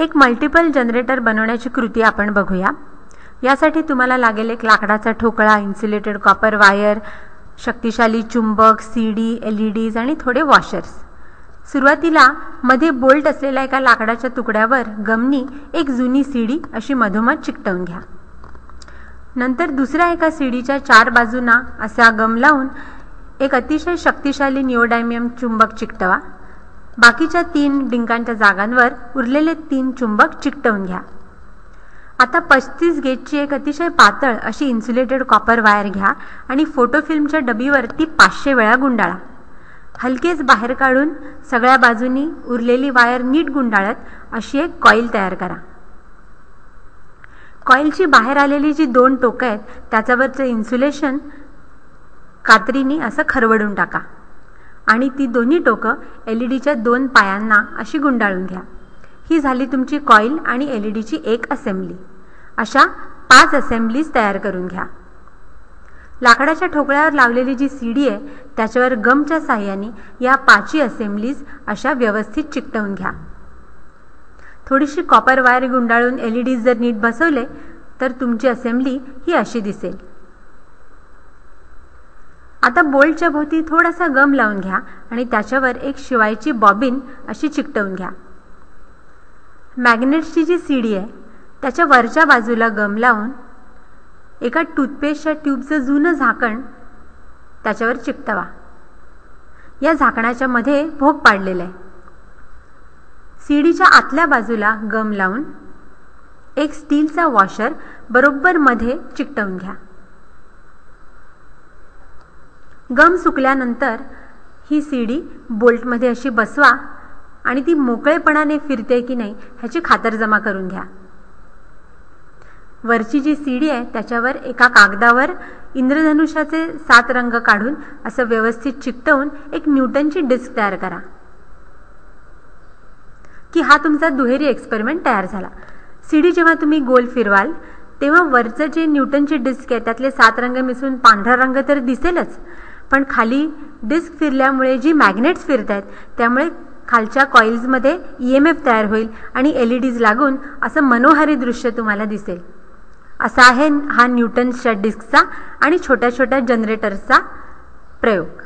एक multiple generator बनवण्याची कृती आपण बघूया। यासाठी तुम्हाला लागेल एक लाकडाचा ठोकळा, इन्सुलेटेड कॉपर वायर, शक्तिशाली चुंबक, सीडी, एलईडीज आणि थोडे वॉशर्स। सुरुवातीला मध्ये बोल्ट असलेल्या एका लाकडाच्या तुकड्यावर गमनी एक जुनी सीडी अशी मधोमध चिकटवून घ्या। नंतर दुसऱ्या एका सीडीच्या 4 बाजूंना असा गम लावून एक अतिशय शक्तिशाली निओडायमियम चुंबक चिकटवा। बाकीच्या 3 डिंकांच्या जागांवर उरलेले 3 चुंबक चिकटवून घ्या। आता 35 गेजची एक अतिशय पातळ अशी इन्सुलेटेड कॉपर वायर घ्या आणि फोटो फिल्मच्या डबीवर ती 500 वेळा गुंडाळा। हलकेच बाहेर काढून सगळ्या बाजूंनी उरलेली वायर नीट गुंडाळत अशी एक कॉईल तयार करा। कॉईलची बाहेर आलेली जी 2 टोकं आहेत त्याच्यावरचे इन्सुलेशन कात्रीने असं खरवडून टाका आणि ती दोन्ही टोकं एलईडीच्या 2 पायांना अशी गुंडाळून घ्या। ही झाली तुमची कॉईल आणि एलईडीची एक असेंब्ली। अशा 5 असेंब्लीज तयार करून घ्या। लाकडाच्या ठोकळ्यावर लावलेली जी सीडी आहे त्याच्यावर गमच्या साहाय्याने या 5 असेंब्लीज अशा व्यवस्थित चिकटवून घ्या। थोडीशी कॉपर वायर गुंडाळून एलईडीज जर नीट बसवले तर तुमची असेंब्ली ही अशी दिसेल। आता बोल्टच्या भोवती थोडासा गम लावून घ्या आणि त्याच्यावर एक शिवायची बॉबिन अशी चिकटवून घ्या। मॅग्नेटची जी सीडी आहे त्याच्या वरच्या बाजूला गम लावून एका टूथपेस्टच्या ट्यूबचं जुनं झाकण त्याच्यावर चिकटवा। या झाकणाच्या मध्ये भोक पाडलेला आहे। सीडीच्या आतल्या बाजूला गम लावून एक स्टीलचा वॉशर बरोबर मध्ये चिकटवून घ्या। गम सुकल्यानंतर ही सीडी बोल्टमध्ये अशी बसवा आणि ती मोकळेपणाने फिरते की नाही ह्याची खातरजमा करून घ्या। वरची जी सीडी आहे त्याच्यावर एका कागदावर इंद्रधनुष्याचे 7 रंग काढून असं व्यवस्थित चिकटवून एक न्यूटनची डिस्क तयार करा की हा तुमचा दुहेरी एक्सपेरिमेंट तयार झाला। सीडी जेव्हा तुम्ही गोल फिरवाल तेव्हा वरचं जे न्यूटनची डिस्क आहे त्यातले 7 रंग मिसळून पांढरा रंग तर दिसेलच, पण खाली डिस्क फिरल्यामुळे जी मॅग्नेट्स फिरत आहेत त्यामुळे खालच्या कॉइल्समध्ये ईएमएफ तयार होईल आणि एलईडीज लागून असं मनोहारी दृश्य तुम्हाला दिसेल। असा आहे हा न्यूटनच्या डिस्कचा आणि छोट्या छोट्या जनरेटर्सचा प्रयोग।